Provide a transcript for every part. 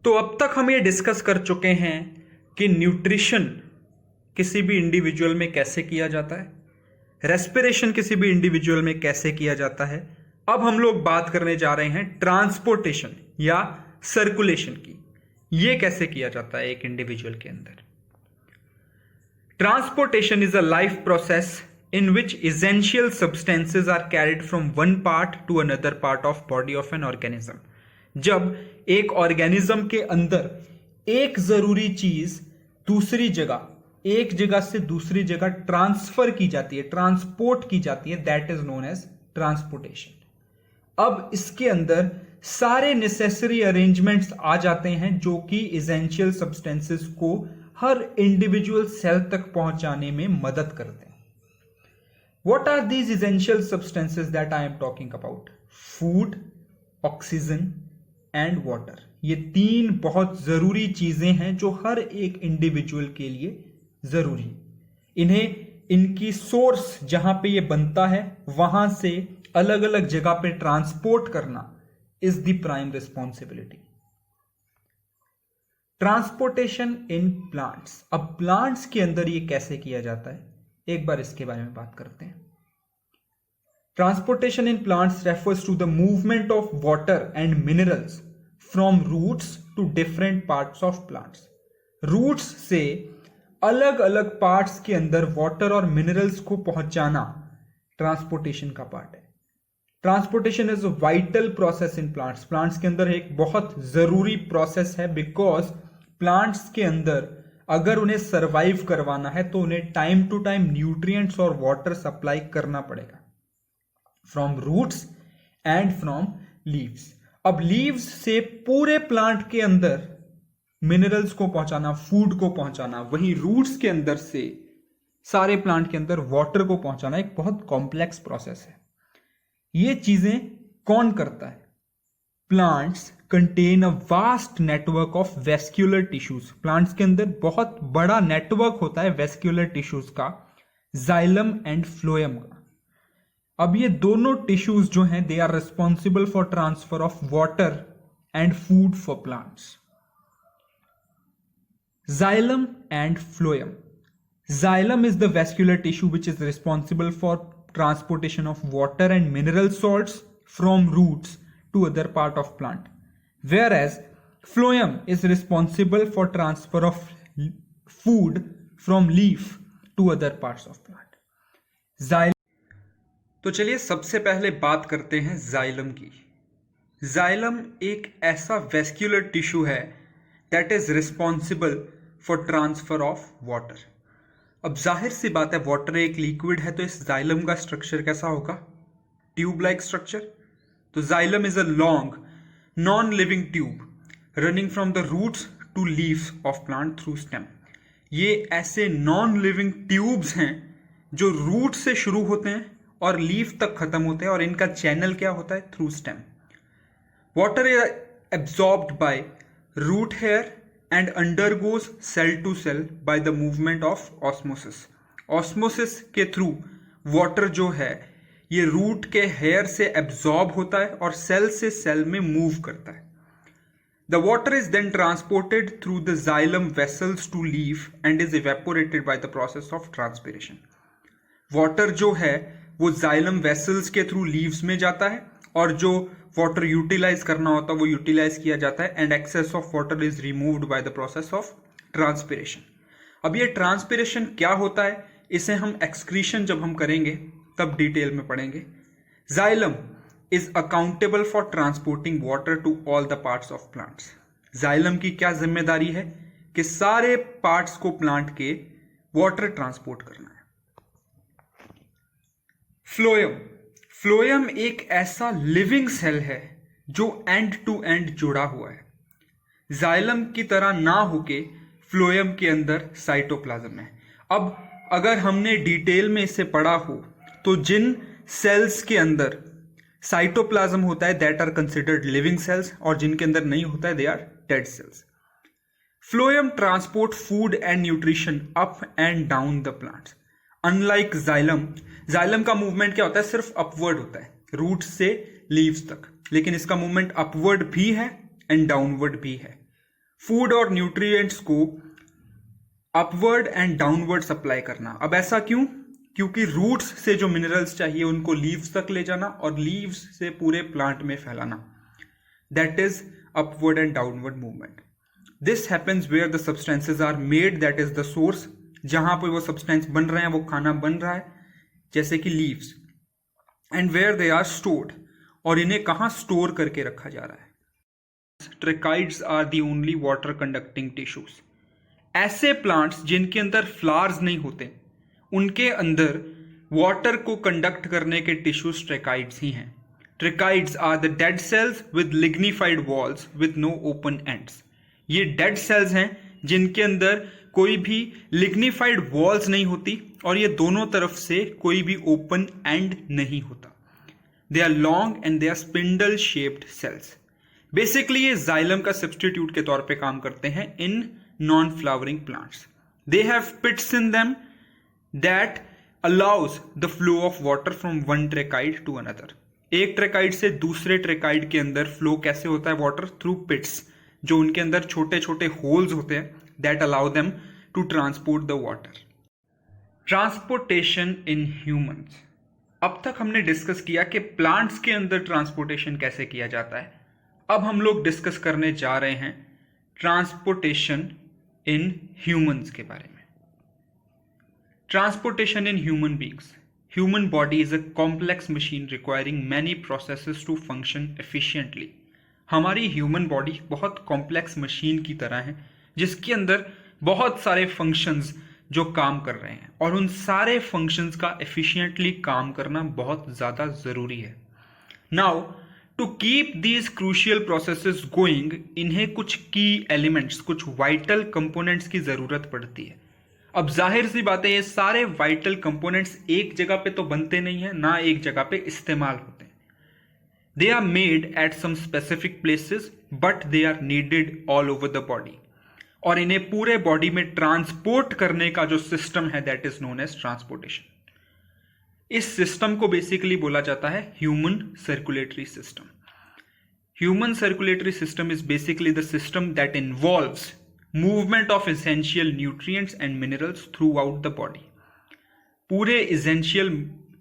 तो अब तक हम ये डिस्कस कर चुके हैं कि न्यूट्रिशन किसी भी इंडिविजुअल में कैसे किया जाता है, रेस्पिरेशन किसी भी इंडिविजुअल में कैसे किया जाता है। अब हम लोग बात करने जा रहे हैं ट्रांसपोर्टेशन या सर्कुलेशन की। ये कैसे किया जाता है एक इंडिविजुअल के अंदर। Transportation is a life process in which essential substances are carried from one part to another part of body of an organism। जब एक ऑर्गेनिज्म के अंदर एक जरूरी चीज दूसरी जगह, एक जगह से दूसरी जगह ट्रांसफर की जाती है, ट्रांसपोर्ट की जाती है, that is known as transportation. अब इसके अंदर सारे नेसेसरी अरेंजमेंट्स आ जाते हैं जो कि एसेंशियल सब्सटेंसेस को हर इंडिविजुअल सेल तक पहुंचाने में मदद करते हैं। What are these essential substances that I am talking about? Food, oxygen and water। ये तीन बहुत जरूरी चीजें हैं जो हर एक इंडिविजुअल के लिए जरूरी है। इन्हें इनकी सोर्स जहां पे ये बनता है वहां से अलग अलग जगह पे ट्रांसपोर्ट करना is the prime responsibility. Transportation in plants. अब प्लांट्स के अंदर ये कैसे किया जाता है, एक बार इसके बारे में बात करते हैं। Transportation in plants refers to the movement of water and minerals from roots to different parts of plants. Roots से अलग अलग पार्ट्स के अंदर वाटर और मिनरल्स को पहुंचाना ट्रांसपोर्टेशन का पार्ट है। Transportation is a vital process in plants. Plants के अंदर एक बहुत जरूरी प्रोसेस है, बिकॉज प्लांट्स के अंदर अगर उन्हें सरवाइव करवाना है तो उन्हें टाइम टू टाइम न्यूट्रिएंट्स और वाटर सप्लाई करना पड़ेगा from roots and from leaves. अब लीव्स से पूरे प्लांट के अंदर मिनरल्स को पहुंचाना, फूड को पहुंचाना, वही रूट्स के अंदर से सारे प्लांट के अंदर वाटर को पहुंचाना एक बहुत कॉम्प्लेक्स प्रोसेस है। ये चीजें कौन करता है? Plants contain a vast network of vascular tissues. Plants के अंदर बहुत बड़ा नेटवर्क होता है वेस्क्यूलर टिश्यूज का, जाइलम एंड फ्लोएम का। अब ये दोनों टिश्यूज जो हैं they are responsible for transfer of water and food for plants. Xylem and phloem। Xylem is the vascular tissue which is responsible for transportation of water and mineral salts from roots to other part of plant, whereas phloem is responsible for transfer of food from leaf to other parts of plant। तो चलिए सबसे पहले बात करते हैं xylem की। Xylem एक ऐसा वेस्क्यूलर टिश्यू है that is responsible for transfer of water. अब जाहिर सी बात है, वाटर एक लिक्विड है तो इस जाइलम का स्ट्रक्चर कैसा होगा? Tube like structure. तो xylem is a long non living tube running from the roots to leaves of plant through stem. ये ऐसे नॉन लिविंग ट्यूब्स हैं जो रूट से शुरू होते हैं और लीफ तक खत्म होते हैं, और इनका चैनल क्या होता है? Through stem. Water is absorbed by root hair and undergoes cell to cell by the movement of osmosis। osmosis के थ्रू वाटर जो है ये रूट के हेयर से एब्जॉर्ब होता है और सेल से सेल में मूव करता है। The water is then transported through the xylem vessels to leaf and is evaporated by the process of transpiration। Water जो है वो xylem vessels के थ्रू लीव्स में जाता है और जो वाटर यूटिलाइज करना होता है वो यूटिलाइज किया जाता है, and excess of water is removed by the process of transpiration. अब ये ट्रांसपिरेशन क्या होता है, इसे हम एक्सक्रीशन जब हम करेंगे तब डिटेल में पढ़ेंगे। Xylem is accountable for transporting water to all the parts of plants. Xylem की क्या जिम्मेदारी है कि सारे पार्ट्स को प्लांट के वाटर ट्रांसपोर्ट करना है। फ्लोएम। फ्लोएम एक ऐसा लिविंग सेल है जो एंड टू एंड जुड़ा हुआ है। जाइलम की तरह ना होके फ्लोएम के अंदर साइटोप्लाज्म है। अब अगर हमने डिटेल में इसे पढ़ा हो तो जिन सेल्स के अंदर साइटोप्लाज्म होता है that are considered living cells, और जिनके अंदर नहीं होता है they are dead cells. Phloem transport food and nutrition up and down the plants. Unlike xylem, xylem का मूवमेंट क्या होता है? सिर्फ अपवर्ड होता है रूट से लीव्स तक, लेकिन इसका मूवमेंट अपवर्ड भी है एंड डाउनवर्ड भी है। फूड और न्यूट्रिएंट्स को अपवर्ड एंड डाउनवर्ड सप्लाई करना। अब ऐसा क्यों? क्योंकि रूट्स से जो मिनरल्स चाहिए उनको लीव्स तक ले जाना और लीव्स से पूरे प्लांट में फैलाना, that is upward and downward movement. This happens where the substances are made, that is the source, जहां पर वो सब्सटेंस बन रहे हैं, वो खाना बन रहा है, जैसे कि leaves, and where they are stored, और इन्हें कहां स्टोर करके रखा जा रहा है। Tracheids are the only water conducting tissues. ऐसे प्लांट्स जिनके अंदर फ्लावर्स नहीं होते, उनके अंदर वाटर को कंडक्ट करने के टिश्यूज ट्रेकाइड्स ही हैं। Tracheids are the dead cells with lignified walls with no open ends. ये डेड सेल्स हैं जिनके अंदर कोई भी लिग्निफाइड वॉल्स नहीं होती और ये दोनों तरफ से कोई भी ओपन एंड नहीं होता। They are long and they are spindle shaped cells. Basically ये जाइलम का सब्सटीट्यूट के तौर पे काम करते हैं in non flowering plants. They have pits in them that allows the flow of water from one tracheid to another. एक tracheid से दूसरे ट्रेकाइड के अंदर फ्लो कैसे होता है? वाटर थ्रू पिट्स, जो उनके अंदर छोटे छोटे होल्स होते हैं, that allow them to transport the water. Transportation in humans. अब तक हमने डिस्कस किया कि प्लांट्स के अंदर ट्रांसपोर्टेशन कैसे किया जाता है। अब हम लोग डिस्कस करने जा रहे हैं ट्रांसपोर्टेशन इन ह्यूमंस के बारे में। Transportation in human beings. Human body is a complex machine requiring many processes to function efficiently. हमारी ह्यूमन बॉडी बहुत कॉम्प्लेक्स मशीन की तरह है जिसके अंदर बहुत सारे फंक्शंस जो काम कर रहे हैं, और उन सारे फंक्शंस का एफिशिएंटली काम करना बहुत ज़्यादा ज़रूरी है। Now to keep these crucial processes going, इन्हें कुछ की एलिमेंट्स, कुछ वाइटल कंपोनेंट्स की ज़रूरत पड़ती है। अब जाहिर सी बात है, ये सारे वाइटल कंपोनेंट्स एक जगह पे तो बनते नहीं है, ना एक जगह पे इस्तेमाल होते हैं। They are made at some specific places but they are needed all over the body, और इन्हें पूरे बॉडी में ट्रांसपोर्ट करने का जो सिस्टम है that is known as transportation. इस सिस्टम को बेसिकली बोला जाता है human circulatory system. Human circulatory system is basically the system that involves movement of essential nutrients and minerals throughout the body. पूरे एसेंशियल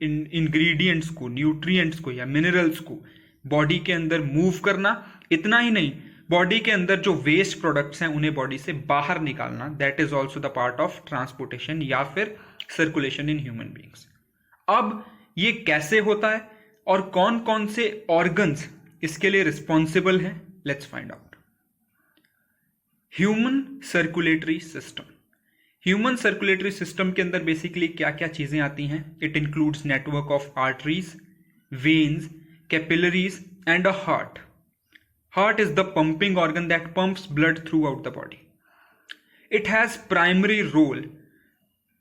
इंग्रेडिएंट्स को, nutrients को या minerals को बॉडी के अंदर मूव करना, इतना ही नहीं, बॉडी के अंदर जो वेस्ट प्रोडक्ट्स हैं उन्हें बॉडी से बाहर निकालना, that is also the part of transportation या फिर सर्कुलेशन इन ह्यूमन बींग्स। अब ये कैसे होता है और कौन कौन से ऑर्गन्स इसके लिए रिस्पॉन्सिबल हैं, let's find out. Human circulatory system. Human circulatory system के अंदर बेसिकली क्या क्या चीजें आती हैं? It includes network of arteries, veins, capillaries and a heart. Heart is the pumping organ that pumps blood throughout the body. It has primary role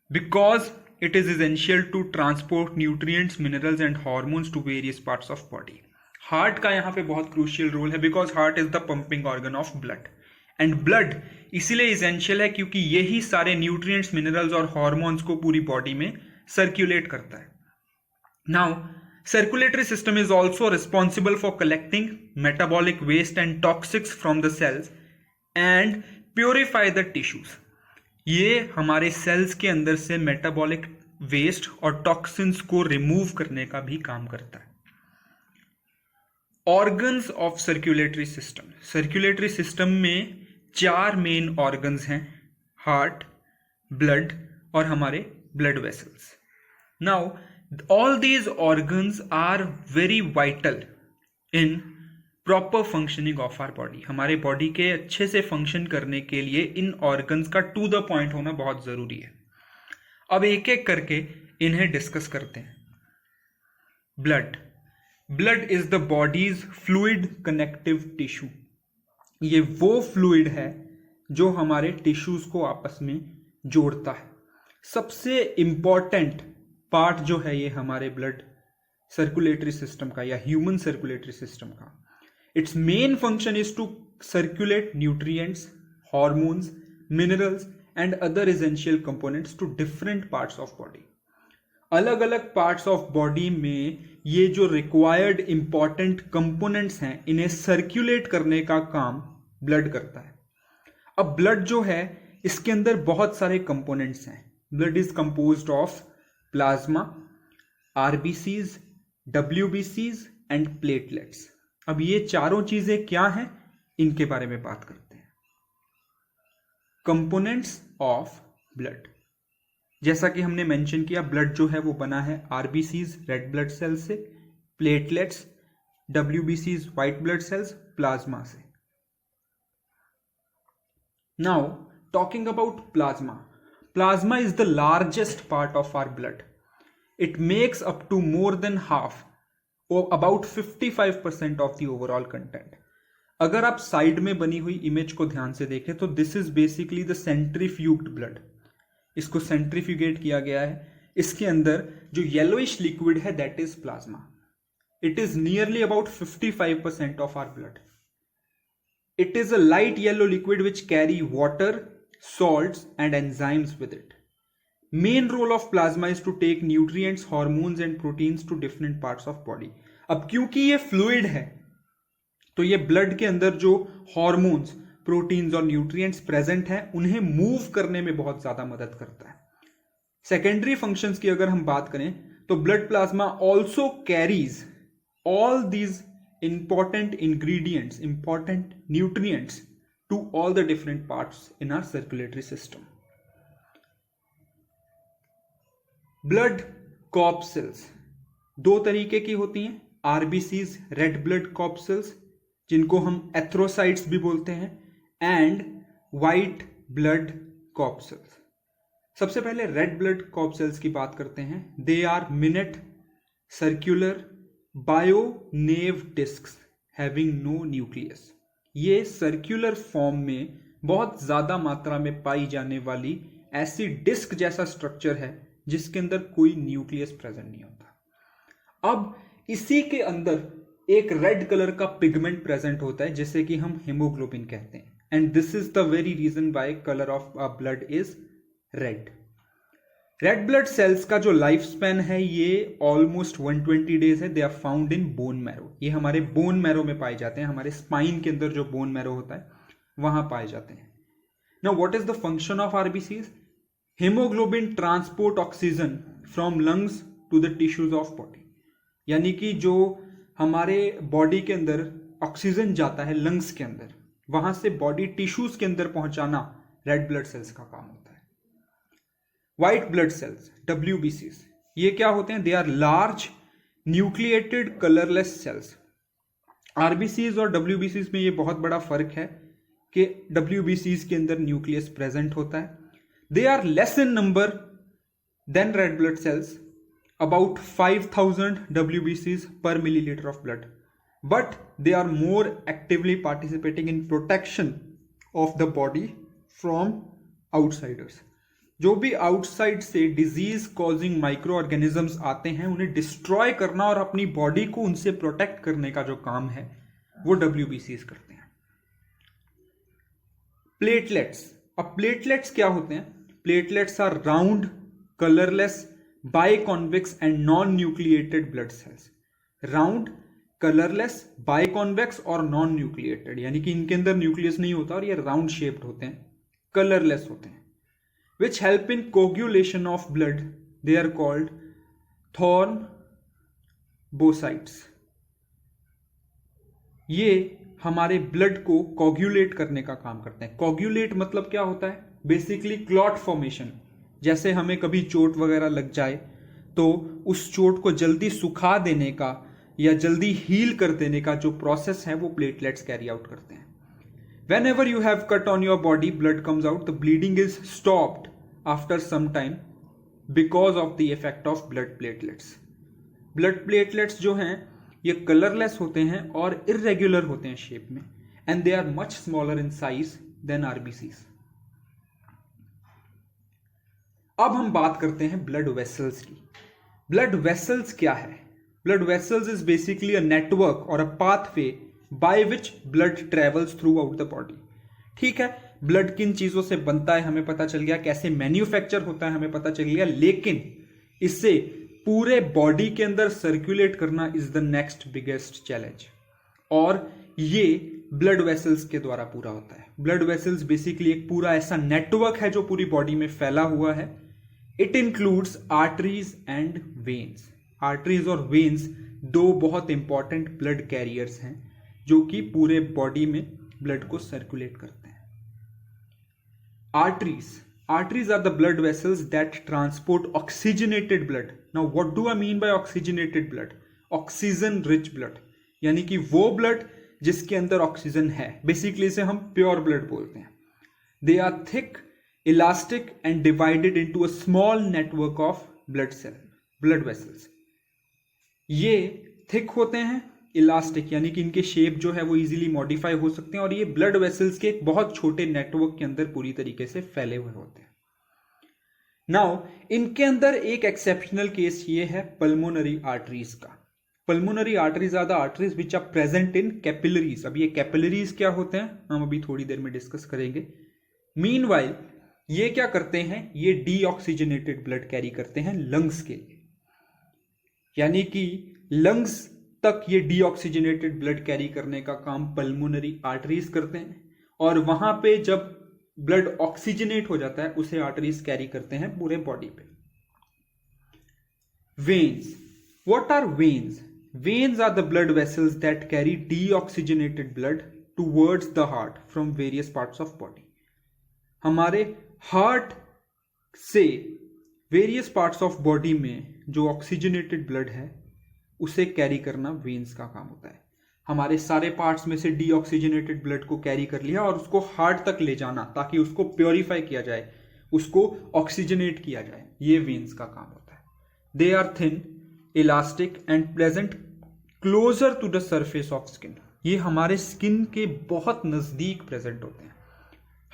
because it is essential to transport nutrients, minerals and hormones to various parts of body. Heart का यहाँ पे बहुत crucial role है because heart is the pumping organ of blood. And blood इसीलिए essential है क्योंकि यही सारे nutrients, minerals और hormones को पूरी body में circulate करता है. Now, circulatory system is also responsible for collecting metabolic waste and toxics from the cells and purify the tissues. ये हमारे सेल्स के अंदर से मेटाबॉलिक वेस्ट और टॉक्सिन्स को रिमूव करने का भी काम करता है. Organs of circulatory system. Circulatory system में 4 मेन ऑर्गन्स हैं, हार्ट, ब्लड और हमारे blood vessels. Now all these organs are very vital in proper functioning of our body. हमारे बॉडी के अच्छे से फंक्शन करने के लिए इन ऑर्गन्स का टू द पॉइंट होना बहुत जरूरी है. अब एक एक करके इन्हें डिस्कस करते हैं. Blood. Blood is the bodies fluid connective tissue. ये वो फ्लूइड है जो हमारे टिश्यूज को आपस में जोड़ता है. सबसे इंपॉर्टेंट पार्ट जो है ये हमारे ब्लड सर्कुलेटरी सिस्टम का या ह्यूमन सर्कुलेटरी सिस्टम का. Its main function is to circulate nutrients, hormones, minerals and other essential components to different parts of body. अलग अलग पार्ट्स ऑफ बॉडी में ये जो रिक्वायर्ड इंपॉर्टेंट कंपोनेंट्स हैं इन्हें सर्कुलेट करने का काम ब्लड करता है. अब ब्लड जो है इसके अंदर बहुत सारे कंपोनेंट्स हैं. Blood is composed of plasma, RBCs, डब्ल्यूबीसीज एंड प्लेटलेट्स. अब ये चारों चीजें क्या हैं, इनके बारे में बात करते हैं. कंपोनेंट्स ऑफ ब्लड, जैसा कि हमने मेंशन किया, ब्लड जो है वो बना है आरबीसीज रेड ब्लड सेल से, प्लेटलेट्स, डब्ल्यूबीसीज व्हाइट ब्लड सेल्स, प्लाज्मा से. Now talking about plasma. Plasma is the largest part of our blood. It makes up to more than half or about 55% of the overall content. अगर आप side में बनी हुई image को ध्यान से देखें तो this is basically the centrifuged blood. इसको सेंट्रीफ्यूगेट किया गया है. इसके अंदर जो येलोइश लिक्विड है that is plasma. It is nearly about 55% of our blood. It is a light yellow liquid which carry water, salts and enzymes with it. Main role of plasma is to take nutrients, hormones and proteins to different parts of body. अब क्योंकि ये fluid है तो ये blood के अंदर जो hormones, proteins और न्यूट्रिएंट्स प्रेजेंट हैं उन्हें मूव करने में बहुत ज्यादा मदद करता है. सेकेंडरी फंक्शंस की अगर हम बात करें तो blood plasma also carries all these important ingredients, important nutrients to all the different parts in our circulatory system. Blood corpuscles दो तरीके की होती हैं. आरबीसीज रेड ब्लड कॉर्पसेल्स जिनको हम एथ्रोसाइट्स भी बोलते हैं, एंड व्हाइट ब्लड कॉर्पसेल्स. सबसे पहले रेड ब्लड कॉर्पसेल्स की बात करते हैं. They are minute circular biconcave discs having no nucleus. ये सर्कुलर फॉर्म में बहुत ज्यादा मात्रा में पाई जाने वाली ऐसी डिस्क जैसा स्ट्रक्चर है जिसके अंदर कोई न्यूक्लियस प्रेजेंट नहीं होता. अब इसी के अंदर एक रेड कलर का पिगमेंट प्रेजेंट होता है जिसे कि हम हेमोग्लोबिन कहते हैं. And this is the very reason why colour of blood is red. Red blood cells का जो लाइफ स्पैन है ये ऑलमोस्ट 120 डेज है. They are found in bone marrow. ये हमारे बोन मैरो में पाए जाते हैं. हमारे स्पाइन के अंदर जो बोन मैरो होता है वहां पाए जाते हैं. Now what is the function of RBCs? Haemoglobin transport oxygen from lungs to the tissues of body. यानी कि जो हमारे बॉडी के अंदर ऑक्सीजन जाता है लंग्स के अंदर, वहां से बॉडी टिश्यूज के अंदर पहुंचाना रेड ब्लड सेल्स का काम होता है. व्हाइट ब्लड सेल्स WBCs, ये क्या होते हैं? They are large nucleated colourless cells. RBCs और WBCs में ये बहुत बड़ा फर्क है कि WBCs के अंदर न्यूक्लियस प्रेजेंट होता है. They are less in number than red blood cells, about 5000 WBCs per milliliter of blood, but they are more actively participating in protection of the body from outsiders. जो भी outside से disease causing micro organisms आते हैं उन्हें destroy करना और अपनी body को उनसे प्रोटेक्ट करने का जो काम है वो WBCs करते हैं. प्लेटलेट्स. अब प्लेटलेट्स क्या होते हैं? Platelets are round colourless biconvex and non nucleated blood cells. Round, colourless, biconvex और नॉन न्यूक्लिएटेड, यानी कि इनके अंदर न्यूक्लियस नहीं होता और ये राउंड शेप्ड होते हैं, कलरलेस होते हैं. which help in coagulation of blood. They are called thrombocytes. ये हमारे ब्लड को कोगुलेट करने का काम करते हैं. कोगुलेट मतलब क्या होता है? Basically clot formation. जैसे हमें कभी चोट वगैरह लग जाए तो उस चोट को जल्दी सुखा देने का या जल्दी हील कर देने का जो प्रोसेस है वो प्लेटलेट्स कैरी आउट करते हैं. Whenever you have cut on your body, blood comes out, the bleeding is stopped after some time because of the effect of blood platelets. Blood platelets जो हैं ये कलरलेस होते हैं और इरेग्युलर होते हैं शेप में, and they are much smaller in size than RBCs. अब हम बात करते हैं ब्लड वेसल्स की. ब्लड वेसल्स क्या है? Blood vessels is basically a network और a pathway by which blood travels throughout the body. ठीक है, ब्लड किन चीजों से बनता है हमें पता चल गया, कैसे मैन्युफैक्चर होता है हमें पता चल गया, लेकिन इसे पूरे बॉडी के अंदर सर्कुलेट करना is the next biggest challenge. और ये ब्लड वेसल्स के द्वारा पूरा होता है। ब्लड वेसल्स बेसिकली एक पूरा ऐसा नेटवर्क है जो पूरी बॉडी में फैला हुआ है। It includes arteries and veins. Arteries और वेन्स दो बहुत इंपॉर्टेंट ब्लड कैरियर्स हैं जो कि पूरे बॉडी में ब्लड को सर्कुलेट करते हैं। Arteries are the blood vessels that transport oxygenated blood. Now what do I mean by oxygenated blood? Oxygen rich blood, यानी कि वो ब्लड जिसके अंदर ऑक्सीजन है, बेसिकली इसे हम प्योर ब्लड बोलते हैं। They are thick, elastic and divided into a small network of blood vessels. ये थिक होते हैं, इलास्टिक यानी कि इनके शेप जो है वो इजीली मॉडिफाई हो सकते हैं, और ये ब्लड वेसल्स के एक बहुत छोटे नेटवर्क के अंदर पूरी तरीके से फैले हुए होते हैं। नाउ इनके अंदर एक एक्सेप्शनल केस ये है पल्मोनरी आर्टरीज का। Pulmonary arteries are the arteries which are present in capillaries. अब ये कैपिलरीज क्या होते हैं हम अभी थोड़ी देर में डिस्कस करेंगे। मीनवाइल ये क्या करते हैं, ये डीऑक्सीजनेटेड ब्लड कैरी करते हैं लंग्स के लिए, यानी कि लंग्स तक ये डीऑक्सीजनेटेड ब्लड कैरी करने का काम पल्मोनरी आर्टरीज करते हैं, और वहां पे जब ब्लड ऑक्सीजनेट हो जाता है उसे आर्टरीज कैरी करते हैं पूरे बॉडी पे। Veins, what are veins? Veins are the blood vessels that carry deoxygenated blood towards the heart from various parts of body. हमारे हार्ट से वेरियस पार्ट्स ऑफ बॉडी में जो ऑक्सीजनेटेड ब्लड है उसे कैरी करना वेन्स का काम होता है। हमारे सारे पार्ट्स में से डीऑक्सीजनेटेड ब्लड को कैरी कर लिया और उसको हार्ट तक ले जाना ताकि उसको प्योरीफाई किया जाए, उसको ऑक्सीजनेट किया जाए, ये वेन्स का काम होता है। They are thin, elastic and present closer to the surface of skin. ये हमारे स्किन के बहुत नजदीक प्रेजेंट होते हैं।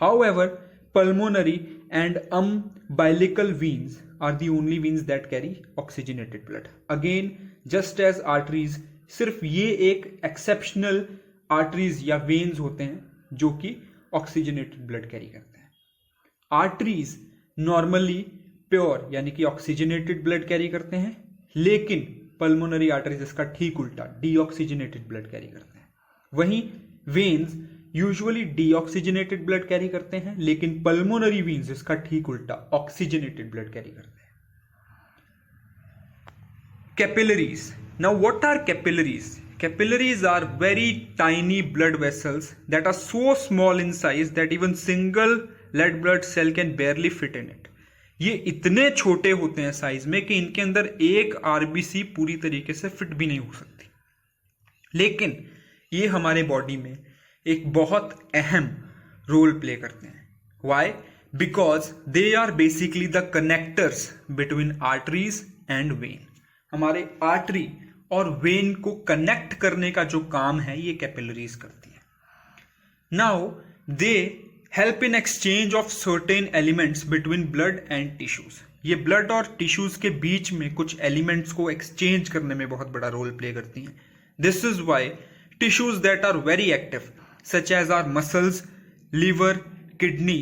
However pulmonary and umbilical veins are the only veins that carry oxygenated blood. Again, just as arteries, सिर्फ ये एक exceptional arteries या veins होते हैं जो कि oxygenated blood carry करते हैं। Arteries normally pure यानी कि oxygenated blood carry करते हैं, लेकिन pulmonary arteries इसका ठीक उल्टा deoxygenated blood carry करते हैं। वहीं veins usually deoxygenated blood carry करते हैं, लेकिन पल्मोनरी वेन्स इसका ठीक उल्टा ऑक्सीजनेटेड ब्लड कैरी करते हैं। Capillaries, now what are capillaries? Capillaries are very tiny blood vessels that are so small in size that even single red blood cell can barely fit in it. ये इतने छोटे होते हैं size में कि इनके अंदर एक आरबीसी पूरी तरीके से फिट भी नहीं हो सकती, लेकिन ये हमारे बॉडी में एक बहुत अहम रोल प्ले करते हैं। Why? Because they are basically the connectors between arteries and vein. हमारे आर्टरी और वेन को कनेक्ट करने का जो काम है ये कैपिलरीज करती है। Now they help in exchange of certain elements between blood and tissues. ये ब्लड और टिश्यूज के बीच में कुछ एलिमेंट्स को एक्सचेंज करने में बहुत बड़ा रोल प्ले करती हैं। This is why tissues that are very active such as our muscles, liver, kidney,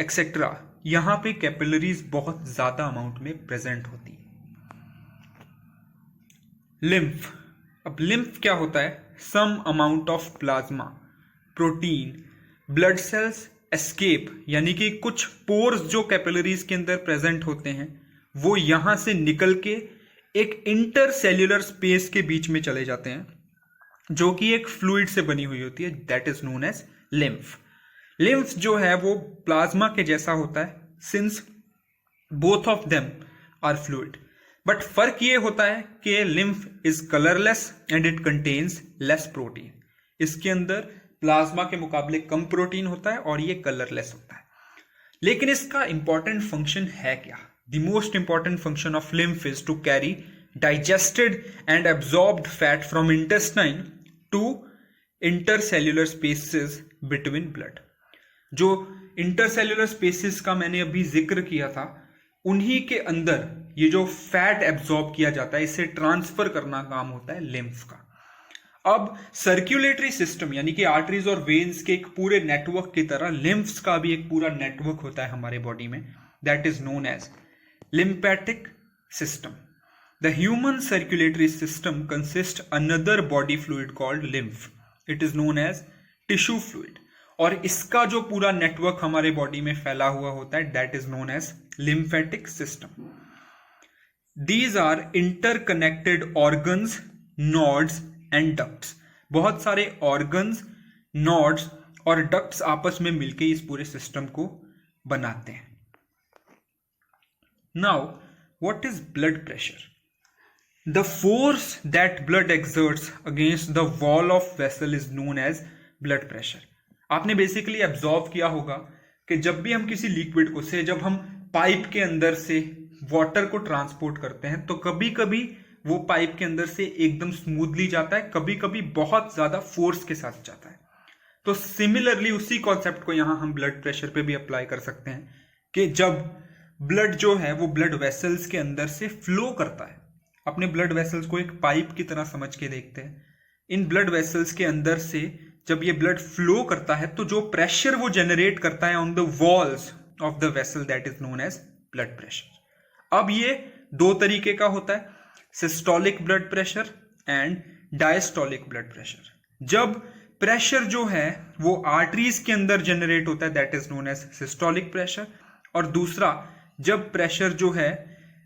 etc. यहां पे कैपिलरीज बहुत ज्यादा अमाउंट में प्रेजेंट होती है। लिम्फ, अब लिम्फ क्या होता है? Some amount of plasma, protein, blood cells escape, यानी कि कुछ पोर्स जो कैपिलरीज के अंदर प्रेजेंट होते हैं वो यहां से निकल के एक इंटरसेल्यूलर स्पेस के बीच में चले जाते हैं जो कि एक फ्लूइड से बनी हुई होती है, that is known as lymph. Lymph जो है वो प्लाज्मा के जैसा होता है since both of them are fluid, but फर्क ये होता है कि lymph is colourless and it contains less protein. इसके अंदर प्लाज्मा के मुकाबले कम प्रोटीन होता है और ये कलरलेस होता है। लेकिन इसका इंपॉर्टेंट फंक्शन है क्या? The most important function of lymph is to carry digested and absorbed fat from intestine to intercellular spaces between blood। जो इंटरसेल्यूलर स्पेसेस का मैंने अभी जिक्र किया था, उन्हीं के अंदर ये जो फैट एब्जॉर्ब किया जाता है इसे ट्रांसफर करना काम होता है लिम्फ का। अब सर्कुलेटरी सिस्टम यानी कि आर्टरीज और वेन्स के एक पूरे नेटवर्क की तरह लिम्फ्स का भी एक पूरा नेटवर्क होता है हमारे बॉडी में, that is known as lymphatic system. The human circulatory system consists another body fluid called lymph. It is known as tissue fluid, और इसका जो पूरा नेटवर्क हमारे बॉडी में फैला हुआ होता है that is known as lymphatic system. These are interconnected organs, nodes and ducts. बहुत सारे ऑर्गन्स, नोड्स और डक्ट्स आपस में मिलकर इस पूरे सिस्टम को बनाते हैं। Now what is blood pressure? The force that blood exerts against the wall of vessel is known as blood pressure. आपने बेसिकली एब्जॉर्व किया होगा कि जब भी हम किसी लिक्विड को से जब हम पाइप के अंदर से वाटर को ट्रांसपोर्ट करते हैं तो कभी कभी वो पाइप के अंदर से एकदम स्मूथली जाता है, कभी कभी बहुत ज्यादा फोर्स के साथ जाता है। तो सिमिलरली उसी कॉन्सेप्ट को यहां हम ब्लड प्रेशर पे भी अप्लाई कर सकते हैं कि जब ब्लड जो है वो ब्लड वेसल्स के अंदर से फ्लो करता है। अपने ब्लड वेसल्स को एक पाइप की तरह समझ के देखते हैं। इन ब्लड वेसल्स के अंदर से जब ये ब्लड फ्लो करता है तो जो प्रेशर वो जनरेट करता है on the walls of the vessel that is known as blood pressure. अब ये दो तरीके का होता है, systolic blood pressure and diastolic blood pressure. जब प्रेशर जो है वो आर्टरीज के अंदर जनरेट होता है that is known as systolic pressure, और दूसरा जब प्रेशर जो है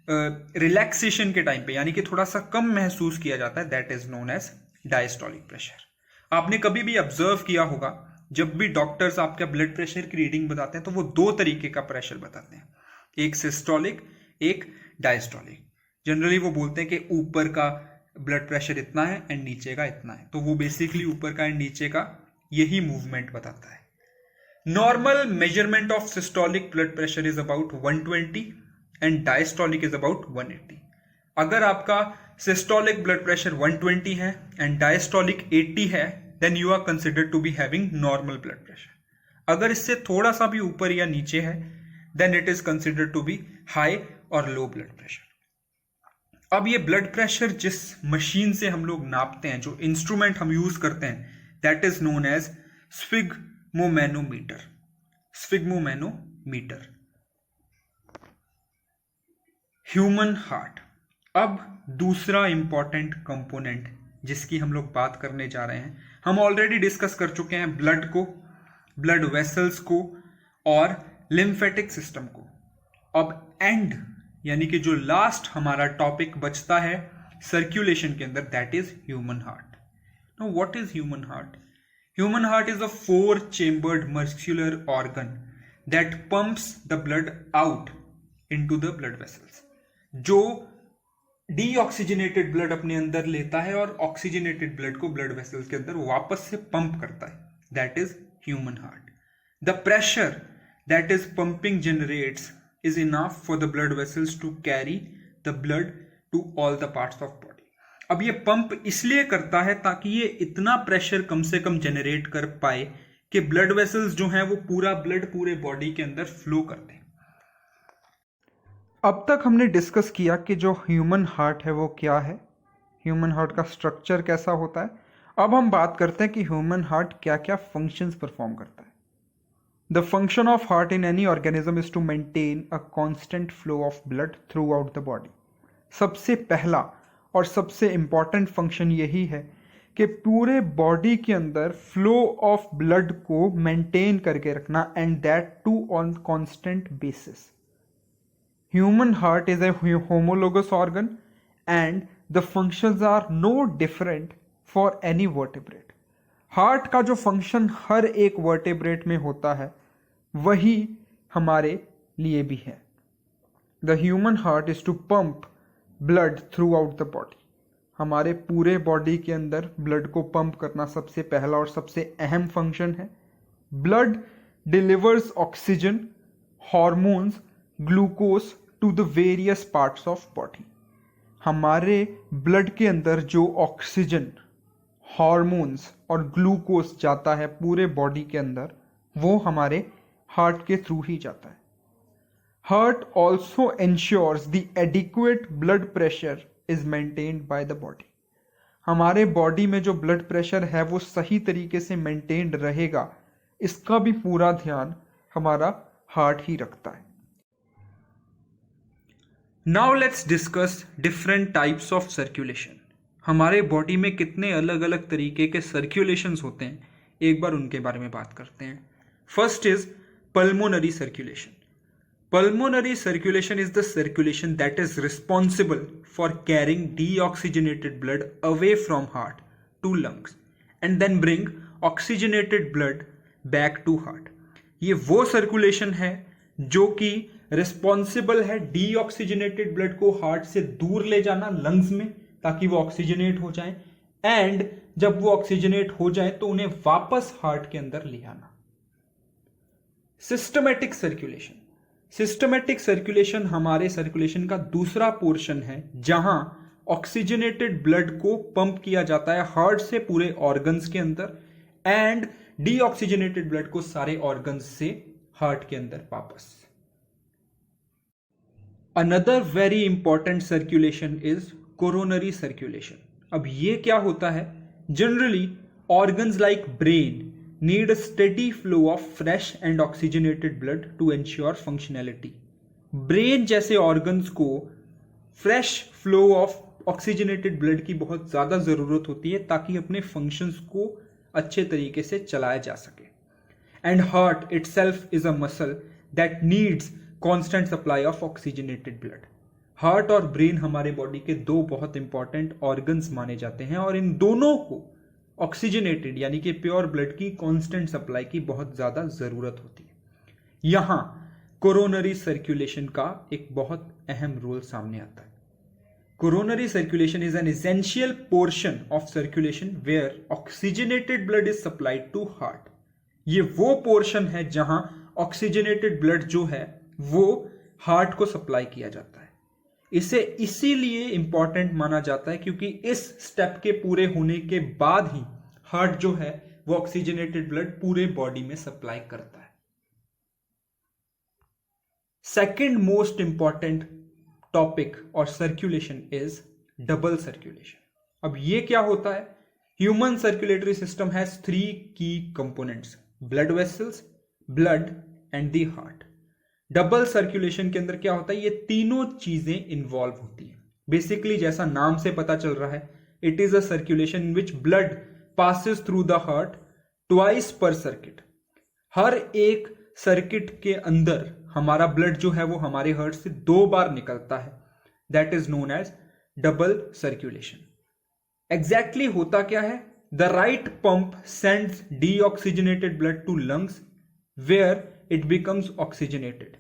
रिलैक्सेशन के टाइम पे यानी कि थोड़ा सा कम महसूस किया जाता है that is known as diastolic pressure. आपने कभी भी ऑब्जर्व किया होगा जब भी डॉक्टर्स आपका ब्लड प्रेशर की रीडिंग बताते हैं तो वो दो तरीके का प्रेशर बताते हैं, एक सिस्टोलिक एक डायस्टोलिक। जनरली वो बोलते हैं कि ऊपर का ब्लड प्रेशर इतना है एंड नीचे का इतना है, तो वो बेसिकली ऊपर का एंड नीचे का यही मूवमेंट बताता है। Normal measurement of systolic blood pressure is about 120 and diastolic is about 180। अगर आपका सिस्टोलिक ब्लड प्रेशर 120 है एंड डायस्टोलिक 80 है then you are considered to be having normal blood pressure. अगर इससे थोड़ा सा भी ऊपर या नीचे है then it is considered to be high और लो ब्लड प्रेशर। अब ये ब्लड प्रेशर जिस मशीन से हम लोग नापते हैं, जो इंस्ट्रूमेंट हम यूज करते हैं that is known as sphygmomanometer. Sphygmomanometer. Human heart. अब दूसरा इंपॉर्टेंट कंपोनेंट जिसकी हम लोग बात करने जा रहे हैं, हम ऑलरेडी डिस्कस कर चुके हैं ब्लड को, ब्लड वेसल्स को और लिम्फेटिक सिस्टम को। अब एंड यानी कि जो लास्ट हमारा टॉपिक बचता है सर्कुलेशन के अंदर that is human heart. Now what is human heart? Human heart is a 4-chambered muscular organ that pumps the blood out into the blood vessels, जो डीऑक्सीजनेटेड ब्लड अपने अंदर लेता है और ऑक्सीजनेटेड ब्लड को ब्लड वेसल्स के अंदर वापस से पंप करता है, that is human heart. The pressure that is pumping generates is enough for the blood vessels to carry the blood to all the parts of body. अब ये pump इसलिए करता है ताकि ये इतना प्रेशर कम से कम जनरेट कर पाए कि ब्लड वेसल्स जो हैं वो पूरा ब्लड पूरे बॉडी के अंदर फ्लो कर दें। अब तक हमने डिस्कस किया कि जो ह्यूमन हार्ट है वो क्या है, ह्यूमन हार्ट का स्ट्रक्चर कैसा होता है। अब हम बात करते हैं कि ह्यूमन हार्ट क्या क्या फंक्शंस परफॉर्म करता है। The function of heart in any organism is to maintain a constant flow of blood throughout the body. सबसे पहला और सबसे इम्पॉर्टेंट फंक्शन यही है कि पूरे बॉडी के अंदर फ्लो ऑफ ब्लड को मेंटेन करके रखना, and that too on constant basis. Human heart is a homologous organ and the functions are no different for any vertebrate. Heart का जो फंक्शन हर एक वर्टेब्रेट में होता है वही हमारे लिए भी है। The human heart is to pump blood throughout the body. हमारे पूरे बॉडी के अंदर ब्लड को पंप करना सबसे पहला और सबसे अहम फंक्शन है। Blood delivers oxygen, hormones, glucose to the various parts of body. हमारे ब्लड के अंदर जो ऑक्सीजन, हॉर्मोन्स और ग्लूकोज जाता है पूरे बॉडी के अंदर वो हमारे हार्ट के थ्रू ही जाता है। Heart also ensures the adequate blood pressure is maintained by the body. हमारे बॉडी में जो ब्लड प्रेशर है वो सही तरीके से मेंटेन्ड रहेगा, इसका भी पूरा ध्यान हमारा हार्ट ही रखता है। Now let's discuss different types of circulation. हमारे बॉडी में कितने अलग अलग तरीके के सर्कुलेशंस होते हैं एक बार उनके बारे में बात करते हैं। First is pulmonary circulation. Pulmonary circulation is the circulation that is responsible for carrying deoxygenated blood away from heart to lungs and then bring oxygenated blood back to heart. ये वो सर्कुलेशन है जो कि रिस्पॉन्सिबल है deoxygenated blood को heart से दूर ले जाना लंग्स में, ताकि वो ऑक्सीजनेट हो जाए, एंड जब वो ऑक्सीजनेट हो जाए तो उन्हें वापस हार्ट के अंदर ले आना। Systematic circulation. सिस्टमैटिक सर्कुलेशन हमारे सर्कुलेशन का दूसरा पोर्शन है जहां ऑक्सीजनेटेड ब्लड को पंप किया जाता है हार्ट से पूरे ऑर्गन्स के अंदर, एंड डीऑक्सीजनेटेड ब्लड को सारे ऑर्गन्स से हार्ट के अंदर वापस। Another very important circulation is coronary circulation. अब ये क्या होता है? Generally organs like brain need a steady flow of fresh and oxygenated blood to ensure functionality. Brain जैसे ऑर्गन्स को fresh flow of oxygenated blood की बहुत ज़्यादा ज़रूरत होती है ताकि अपने फंक्शंस को अच्छे तरीके से चलाया जा सके। And heart itself is a muscle that needs constant supply of oxygenated blood. Heart और ब्रेन हमारे बॉडी के दो बहुत इंपॉर्टेंट ऑर्गन्स माने जाते हैं और इन दोनों को ऑक्सीजनेटेड यानी कि प्योर ब्लड की कांस्टेंट सप्लाई की बहुत ज्यादा जरूरत होती है। यहां कोरोनरी सर्कुलेशन का एक बहुत अहम रोल सामने आता है। Coronary circulation is an essential portion of circulation where oxygenated blood is supplied to heart. ये वो पोर्शन है जहां ऑक्सीजनेटेड ब्लड जो है वो हार्ट को सप्लाई किया जाता है। इसे इसीलिए इंपॉर्टेंट माना जाता है क्योंकि इस स्टेप के पूरे होने के बाद ही हार्ट जो है वो ऑक्सीजनेटेड ब्लड पूरे बॉडी में सप्लाई करता है। सेकंड मोस्ट इंपॉर्टेंट टॉपिक और सर्कुलेशन इज डबल सर्कुलेशन। अब ये क्या होता है? ह्यूमन सर्कुलेटरी सिस्टम हैज 3 की components, blood vessels, blood and the heart. Double circulation के अंदर क्या होता है? ये तीनों चीजें इन्वॉल्व होती है। बेसिकली जैसा नाम से पता चल रहा है, it is a circulation in which blood passes through the heart twice पर सर्किट। हर एक सर्किट के अंदर हमारा ब्लड जो है वो हमारे हार्ट से 2 बार निकलता है। That is known as double circulation. Exactly होता क्या है? The right pump sends deoxygenated blood to lungs where it becomes oxygenated,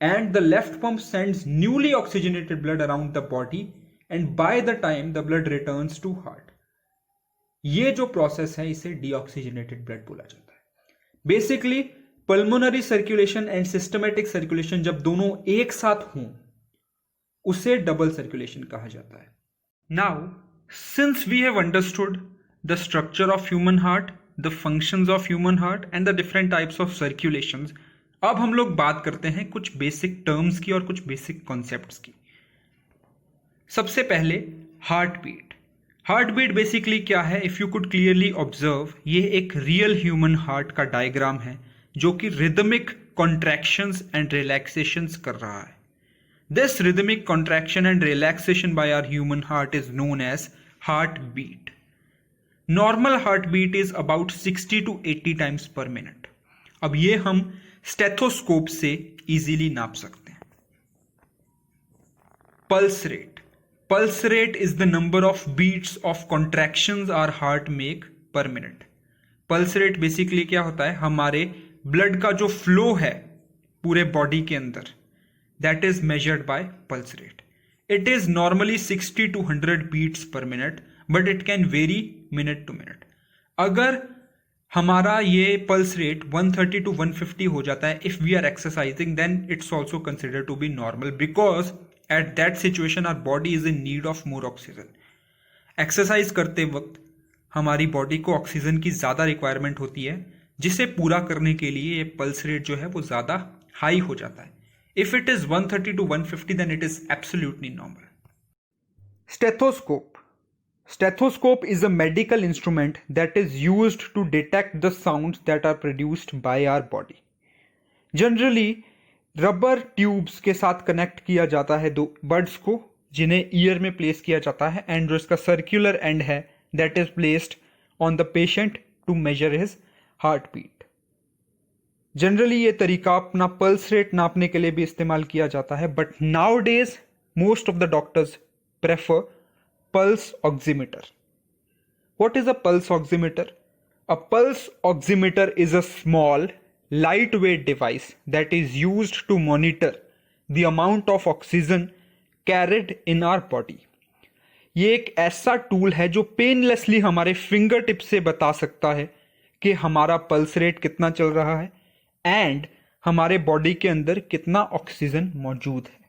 and the left pump sends newly oxygenated blood around the body, and by the time the blood returns to heart, ये जो process है इसे deoxygenated blood बोला जाता है। Basically pulmonary circulation and systematic circulation जब दोनों एक साथ हों उसे डबल सर्कुलेशन कहा जाता है। Now since we have understood the structure of human heart, the functions of human heart and the different types of circulations, अब हम लोग बात करते हैं कुछ बेसिक टर्म्स की और कुछ बेसिक कॉन्सेप्ट्स की। सबसे पहले heart beat. Heart beat basically क्या है? If you could clearly observe, ये एक रियल ह्यूमन हार्ट का डायग्राम है जो कि रिदमिक कॉन्ट्रैक्शंस एंड रिलैक्सेशंस कर रहा है। This rhythmic contraction and relaxation by our human heart is known as heart beat. Normal heart beat is about 60 to 80 times per minute. अब ये हम स्टेथोस्कोप से इजीली नाप सकते हैं। Pulse rate. Pulse rate is the number of beats of contractions our heart make per minute. Pulse rate basically क्या होता है? हमारे ब्लड का जो फ्लो है पूरे बॉडी के अंदर, that is measured by pulse rate. It is normally 60 to 100 beats per minute, but it can vary minute to minute. अगर हमारा ये पल्स रेट 130 to 150 हो जाता है if we are exercising, then it's also consider to be normal because at that situation our body is in need of more oxygen. Exercise करते वक्त हमारी body को ऑक्सीजन की ज़्यादा रिक्वायरमेंट होती है, जिसे पूरा करने के लिए ये पल्स रेट जो है वो ज़्यादा हाई हो जाता है। If it is 130 to 150 then it is absolutely normal. Stethoscope. Stethoscope is a medical instrument that is used to detect the sounds that are produced by our body. Generally, rubber tubes के साथ connect किया जाता है 2 birds को, जिन्हें year में place किया जाता है, एंड जो इसका सर्कुलर एंड है that is placed on the patient to measure his heart beat. Generally ये तरीका अपना पल्स रेट नापने के लिए भी इस्तेमाल किया जाता है, but now days most of the doctors prefer pulse oximeter. What is a pulse oximeter? A pulse oximeter is a small, lightweight device that is used to monitor the amount of oxygen carried in our body. ये एक ऐसा tool है जो पेनलेसली हमारे finger tip से बता सकता है कि हमारा पल्स रेट कितना चल रहा है एंड हमारे बॉडी के अंदर कितना ऑक्सीजन मौजूद है।